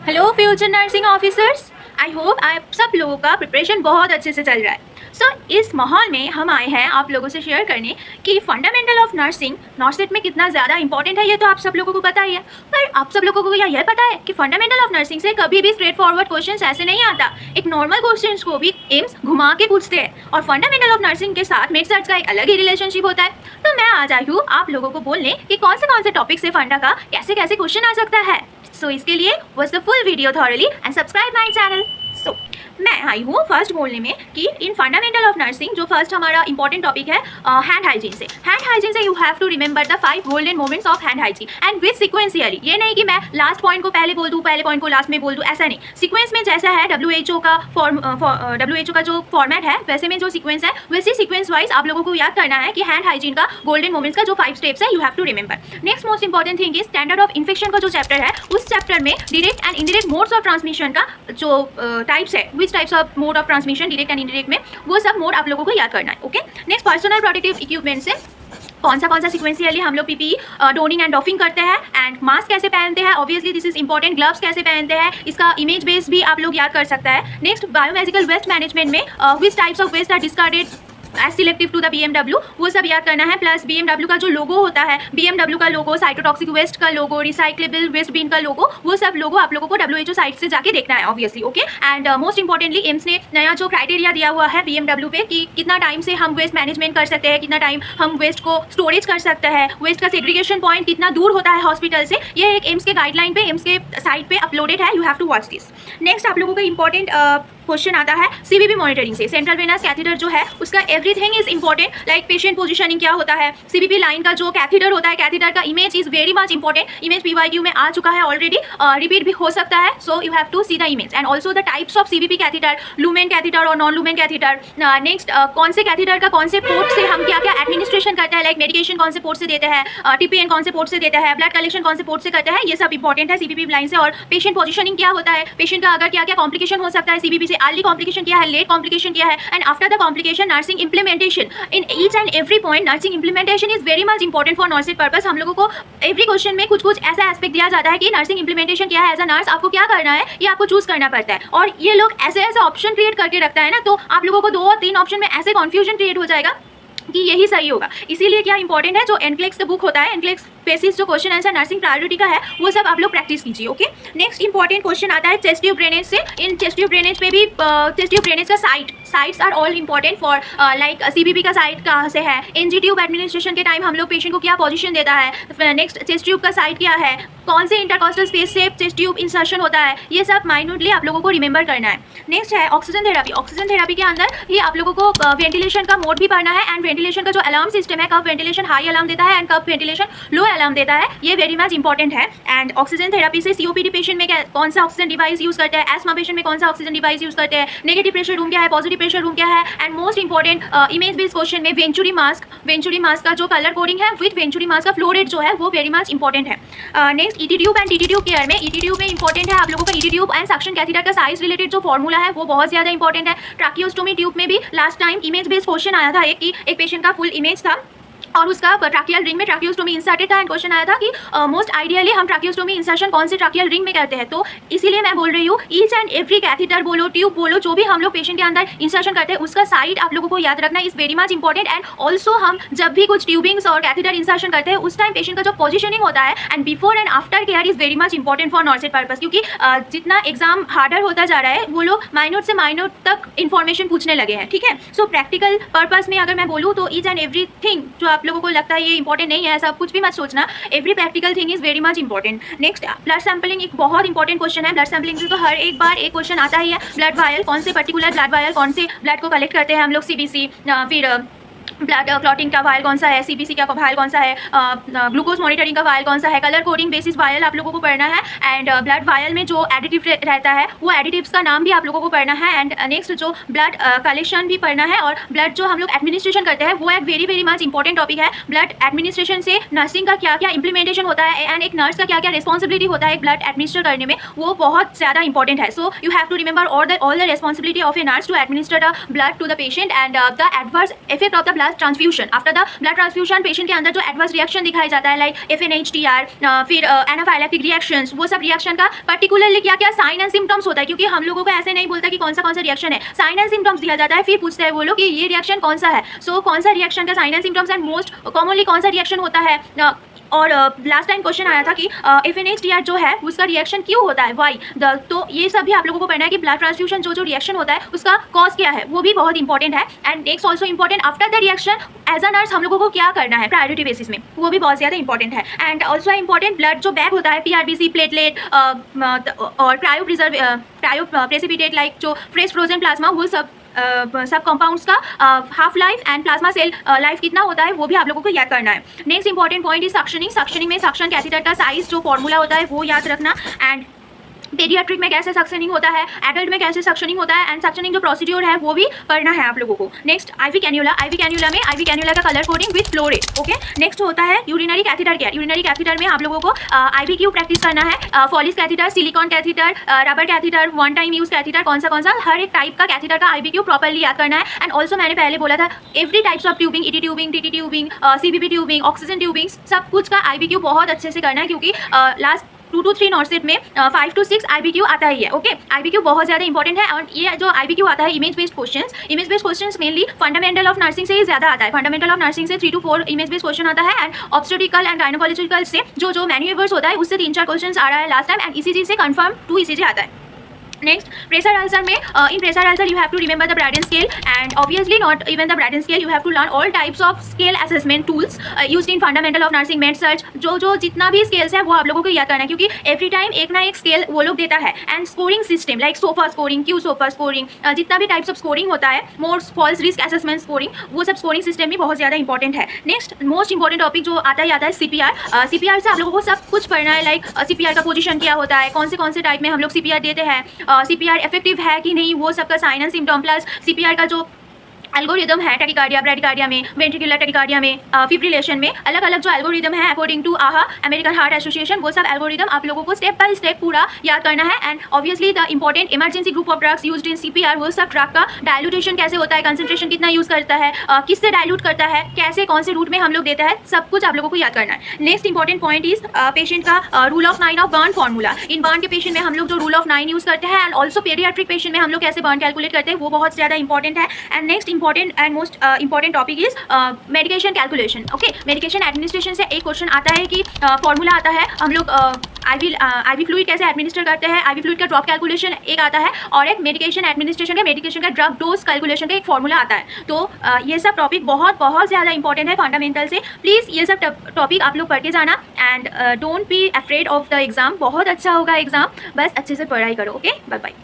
Hello future nursing officers, I hope आप सब लोगों का प्रिपरेशन बहुत अच्छे से चल रहा है। इस माहौल में हम आए हैं आप लोगों से शेयर करने कि फंडामेंटल ऑफ नर्सिंग नॉर्सेट में कितना ज़्यादा इंपॉर्टेंट है। ये तो आप सब लोगों को पता ही है, पर आप सब लोगों को यह पता है कि फंडामेंटल ऑफ नर्सिंग से कभी भी स्ट्रेट फॉरवर्ड क्वेश्चन ऐसे नहीं आता। एक नॉर्मल क्वेश्चन को भी एम्स घुमा के पूछते हैं और फंडामेंटल ऑफ नर्सिंग के साथ मेड सर्च का एक अलग ही रिलेशनशिप होता है। तो मैं आज आई हूँ आप लोगों को बोलने कि कौन से टॉपिक से फंडा का कैसे कैसे क्वेश्चन आ सकता है। इसके लिए watch the full video thoroughly and subscribe my channel. मैं आई हूँ फर्स्ट बोलने में कि इन फंडामेंटल ऑफ नर्सिंग जो फर्स्ट हमारा इंपॉर्टेंट टॉपिक है हैंड हाइजीन से। हैंड हाइजीन से you have to remember the 5 golden moments of hand hygiene and with sequentially. ये नहीं कि मैं लास्ट पॉइंट को पहले बोल दूँ, पहले पॉइंट को लास्ट में बोल दूँ, ऐसा नहीं। सीक्वेंस में जैसा है WHO का जो फॉर्मेट है वैसे में जो सीक्वेंस है वैसे सीक्वेंस वाइज आप लोगों को याद करना है कि हैंड हाइजीन का गोल्डन मोमेंट्स का जो 5 स्टेप्स है you have to remember. Next most important thing is standard of infection का जो चैप्टर है उस चैप्टर में direct and indirect modes of transmission का जो टाइप्स है, which types of mode of transmission direct and indirect में, वो सब मोड आप लोगों को याद करना है। Okay, next personal protective equipment से कौन सा सीक्वेंशियली हम लोग पीपी डोनिंग एंड डॉफिंग करते हैं एंड मास्क कैसे पहनते हैं, obviously this is important. Gloves कैसे पहनते हैं इसका इमेज बेस भी आप लोग याद कर सकता है। नेक्स्ट बायोमेडिकल वेस्ट मैनेजमेंट में which types of waste are discarded as selective to the BMW, वो सब याद करना है। प्लस BMW का जो लोगो होता है, BMW का लोगो, साइटोटॉक्सिक वेस्ट का लोगो, रिसाइक्लेबल वेस्ट बिन का लोगो, वो सब लोगो आप लोगों को WHO साइट से जाके देखना है obviously. Okay, and most importantly AIIMS ने नया जो क्राइटेरिया दिया हुआ है BMW पे कि कितना टाइम से हम वेस्ट मैनेजमेंट कर सकते हैं, कितना टाइम हम वेस्ट को स्टोरेज कर सकते हैं, वेस्ट का सेग्रीगेशन पॉइंट कितना दूर होता है हॉस्पिटल से, ये एक एम्स के गाइडलाइन पे, एम्स के साइट पे अपलोडेड है। You have to watch this. Next आप लोगों को इंपॉर्टेंट क्वेश्चन आता है CVP मॉनिटरिंग से। सेंट्रल वेनस कैथेटर जो है उसका everything is important, like patient positioning क्या होता है, CVP लाइन का जो कैथेटर होता है, कैथेटर का image is very much important. Image PYQ में आ चुका है ऑलरेडी, रिपीट भी हो सकता है, so you have to see the image and also the types of CVP catheter, lumen catheter और नॉन लूमेन कैथेटर। नेक्स्ट कौन से कैथेटर का कौन से पोर्ट से हम क्या क्या एडमिनिस्ट्रेशन करते हैं, लाइक मेडिकेशन कौन से पोर्ट से देते हैं, TPN कौन से पोर्ट से देते हैं, ब्लड कलेक्शन कौन से पोर्ट से करते हैं, ये सब इंपॉर्टेंट है CVP लाइन से। और पेशेंट पोजीशनिंग क्या होता है, पेशेंट का अगर क्या क्या कॉम्प्लिकेशन हो सकता है CVP से, अर्ली कॉम्प्लिकेशन क्या है, लेट कॉम्प्लिकेशन क्या है, and after the complication nursing implementation. In each and every point nursing implementation is very much important for nursing purpose. हम लोगों को एवरी क्वेश्चन में कुछ कुछ ऐसा एस्पेक्ट दिया जाता है कि नर्सिंग इंप्लीमेंटेशन क्या है, एज अ नर्स आपको क्या करना है, ये आपको चूज करना पड़ता है। और ये लोग ऐसे ऐसे ऑप्शन क्रिएट करके रखता है ना, तो आप लोगों को 2 और 3 ऑप्शन में ऐसे कन्फ्यूजन क्रिएट हो जाएगा कि यही सही होगा। इसीलिए क्या इंपॉर्टेंट है, जो एनक्लेक्स का बुक होता है, एनक्लेक्स बेसिस जो क्वेश्चन आंसर नर्सिंग प्रायोरिटी का है, वो सब आप लोग प्रैक्टिस कीजिए। ओके, नेक्स्ट इंपॉर्टेंट क्वेश्चन आता है चेस्ट ट्यूब ड्रेनेज से। इन चेस्ट ट्यूब ड्रेनेज पे भी चेस्ट ट्यूब ड्रेनेज का sites are all important for like CVP का साइट कहाँ से है, NG ट्यूब एडमिनिस्ट्रेशन के टाइम हम लोग पेशेंट को क्या पोजीशन देता है, नेक्स्ट चेस्ट ट्यूब का साइट क्या है, कौन से इंटरकॉस्टल स्पेस से चेस्ट ट्यूब इंसर्शन होता है, ये सब माइन्यूटली आप लोगों को रिमेंबर करना है। नेक्स्ट है ऑक्सीजन थेरापी। ऑक्सीजन थेरापी के अंदर ही आप लोगों को वेंटिलेशन का मोड भी पढ़ना है एंड वेंटिलेशन का जो अलार्म सिस्टम है, कब वेंटिलेशन हाई अलार्म देता है एंड कब वेंटिलेशन लो अलार्म देता है, ये वेरी मच इंपॉर्टेंट है। एंड ऑक्सीजन थेरापी से COPD पेशेंट में कौन सा ऑक्सीजन डिवाइस यूज करते हैं, एस्मा पेशेंट में कौन सा ऑक्सीजन डिवाइस यूज करते हैं, नेगेटिव प्रेशर रूम क्या है, पॉजिटिव प्रेशर रूम क्या है, and most important image based question में वेंचुरी मास्क का जो कलर कोडिंग है विद वेंचुरी मास्क का फ्लो रेट जो है वो वेरी मच इंपॉर्टेंट है। Next ET tube and TT tube care में, ET ट्यूब में इंपॉर्टेंट है आप लोगों का ET tube and suction catheter का साइज रिलेटेड जो फॉर्मूला है वो बहुत ज्यादा इंपॉर्टेंट है। ट्रैकियोस्टोमी ट्यूब में भी last time image based question आया था, एक पेशेंट का फुल इमेज था और उसका ट्रैकियल रिंग में ट्रैकियोस्टोमी इंसर्टेड था एंड क्वेश्चन आया था कि मोस्ट आइडियली हम ट्रैकियोस्टोमी इंसर्शन कौन से ट्रैकियल रिंग में करते हैं। तो इसीलिए मैं बोल रही हूँ ईच एंड एवरी कैथेटर बोलो, ट्यूब बोलो, जो भी हम लोग पेशेंट के अंदर इंसर्शन करते हैं उसका साइड आप लोगों को याद रखना is very much important. And also हम जब भी कुछ ट्यूबिंग्स और कैथेटर इंसर्शन करते हैं उस टाइम पेशेंट का जो पोजिशनिंग होता है and before and after care is very much important for nursing purpose, क्योंकि जितना एग्जाम हार्डर होता जा रहा है वो लोग माइन्यूट से माइन्यूट तक इन्फॉर्मेशन पूछने लगे हैं। ठीक है, सो प्रैक्टिकल पर्पस में अगर मैं बोलूँ तो ईच एंड एवरी थिंग जो आप लोगों को लगता है ये इंपॉर्टेंट नहीं है, ऐसा कुछ भी मत सोचना, every practical thing is very much important. Next blood sampling एक बहुत इंपॉर्टेंट क्वेश्चन है। ब्लड सैंपलिंग से तो हर एक बार एक क्वेश्चन आता ही है। ब्लड वायल, कौन से पर्टिकुलर ब्लड वायल, कौन से ब्लड को कलेक्ट करते हैं हम लोग, CBC, फिर ब्लड क्लॉटिंग का वायल कौन सा है, CBC का वायल कौन सा है, ग्लूकोज मॉनिटरिंग का वायल कौन सा है, कलर कोडिंग बेसिस वायल आप लोगों को पढ़ना है। एंड ब्लड वायल में जो एडिटिव रहता है वो एडिटिव्स का नाम भी आप लोगों को पढ़ना है। एंड नेक्स्ट जो ब्लड कलेक्शन भी पढ़ना है और ब्लड जो हम लोग एडमिनिस्ट्रेशन करते हैं वो एक very very much important topic है। ब्लड एडमिनिस्ट्रेशन से नर्सिंग का क्या क्या इंप्लीमेंटेशन होता है एंड एक नर्स का क्या क्या रिस्पॉन्सिबिलिटी होता है ब्लड एडमिनिस्टर करने में, वो बहुत ज़्यादा इंपॉर्टेंट है। So you have to remember all the responsibility of a nurse to administer the blood to the patient and the adverse effect of the blood blood transfusion. After the blood transfusion patient के अंदर जो adverse reaction दिखाया जाता है like FNHTR, फिर anaphylactic reactions, वो सब reaction का पर्टिकुलरली क्या क्या साइन एंड सिम्टम्स होता है, क्योंकि हम लोगों को ऐसे नहीं बोलता कि कौन सा रिएक्शन है, साइन एंड सिम्टम्स दिया जाता है, फिर पूछते हैं वो लोग कि ये रिएक्शन कौन सा है। सो कौन सा रिएक्शन का sign and symptoms and most commonly कौन सा रिएक्शन होता है। और लास्ट टाइम क्वेश्चन आया था कि FNHTR जो है उसका रिएक्शन क्यों होता है, वाई तो ये सब भी आप लोगों को पढ़ना है कि ब्लड ट्रांसफ्यूजन जो रिएक्शन होता है उसका कॉज क्या है, वो भी बहुत इंपॉर्टेंट है। And next also important after the reaction as a nurse हम लोगों को क्या करना है प्रायोरिटी बेसिस में, वो भी बहुत ज़्यादा इंपॉर्टेंट है। एंड ऑल्सो इंपॉर्टेंट ब्लड जो बैग होता है PRBC, प्लेटलेट और क्रायो प्रेसिपिटेट लाइक जो फ्रेश फ्रोजन प्लाज्मा, वो सब कंपाउंड्स का half life and plasma cell life कितना होता है वो भी आप लोगों को याद करना है। Next important point is suctioning. Suctioning में सक्शन कैथेटर का साइज जो फॉर्मूला होता है वो याद रखना। एंड पेडियाट्रिक में कैसे सक्शनिंग होता है, एडल्ट में कैसे सक्शनिंग होता है, एंड सक्शनिंग जो प्रोसीड्यूर है वो भी पढ़ना है आप लोगों को। Next IV cannula. IV cannula में IV कैन्यूला का colour coding with flow rate. Okay, next होता है urinary catheter care. Urinary catheter में आप लोगों को IBQ प्रैक्टिस करना है। Foley catheter, silicon catheter, rubber catheter, one time use catheter, कौन सा हर एक टाइप का कैथेटर का IBQ प्रॉपर्ली याद करना है। एंड ऑल्सो मैंने पहले बोला था every types of tubing, ET tubing, TT tubing, CBP tubing, oxygen tubing, सब कुछ का IBQ बहुत अच्छे से करना है, क्योंकि लास्ट 2 to 3 नॉर्सेट में 5 to 6 IBQ आता ही है। ओके, IBQ बहुत ज़्यादा इंपॉर्टेंट है। और ये जो IBQ आता है image based questions mainly fundamental of nursing से ही ज़्यादा आता है। फंडामेंटल ऑफ नर्सिंग से 3 to 4 इमेज बेस्ड क्वेश्चन आता है। एंड ऑब्स्टेट्रिकल एंड गायनोकोलॉजिकल से जो मैन्यूवर्स होता है उससे 3-4 क्वेश्चन आ रहा है लास्ट टाइम। एंड ECG से कन्फर्म 2 ECG आता है। नेक्स्ट प्रेशर अल्सर में in pressure ulcer you have to remember the Braden scale and obviously not even the Braden scale, you have to learn all types of scale assessment tools used in fundamental of nursing, med surg, जो जितना भी scales है वो आप लोगों को याद करना है, क्योंकि एवरी टाइम एक ना एक स्केल वो लोग देता है। And scoring system like SOFA scoring, q SOFA scoring, जितना भी टाइप्स ऑफ स्कोरिंग होता है, most falls risk assessment scoring, वो सब स्कोरिंग सिस्टम भी बहुत ज़्यादा इंपॉर्टेंट है। नेक्स्ट मोस्ट इंपॉर्टेंट टॉपिक जो आता है CPR। CPR से आप लोगों को सब कुछ पढ़ना है, लाइक CPR का पोजीशन क्या होता है, कौन से टाइप में हम लोग CPR देते हैं, CPR इफेक्टिव है कि नहीं, वो सबका sign and symptom, plus CPR का जो एल्गोरिदम है टैकिकार्डिया, ब्रैडिकार्डिया में, वेंट्रिकुलर टैकिकार्डिया में, फिब्रिलेशन में, अलग अलग जो एल्गोरिदम है according to AHA American Heart Association, वो सब एल्गोरिदम आप लोगों को स्टेप बाय स्टेप पूरा याद करना है। And obviously the important emergency group of drugs used in CPR, वो सब ड्रग का डायलूटेशन कैसे होता है, कंसंट्रेशन कितना यूज़ करता है, किससे डायलूट करता है, कैसे कौन से रूट में हम लोग देता है, सब कुछ आप लोगों को याद करना है। Next important point is patient का rule of 9 of burn formula. इन बर्न के पेशेंट में हम लोग जो रूल ऑफ 9 यूज़ करते हैं, एंड ऑल्सो पेडियाट्रिक पेशेंट में हम लोग कैसे बर्न कैलकुलेट करते हैं, वो बहुत ज़्यादा इंपॉर्टेंट है। And next important and most important topic is medication calculation. Okay, medication administration से एक क्वेश्चन आता है कि फॉर्मूला आता है, हम लोग IV फ्लूइड कैसे एडमिनिस्टर करते हैं, IV फ्लूइड का ड्रॉप कैलकुलेशन एक आता है, और एक मेडिकेशन एडमिनिस्ट्रेशन का मेडिकेशन का ड्रग डोज कैलकुलेशन का एक फॉर्मूला आता है। तो ये सब टॉपिक बहुत ज़्यादा इंपॉर्टेंट है फंडामेंटल से। प्लीज़ ये सब टॉपिक आप लोग पढ़ के जाना। And don't be afraid of the exam, बहुत अच्छा होगा एग्जाम, बस अच्छे से पढ़ाई करो। Okay, bye bye.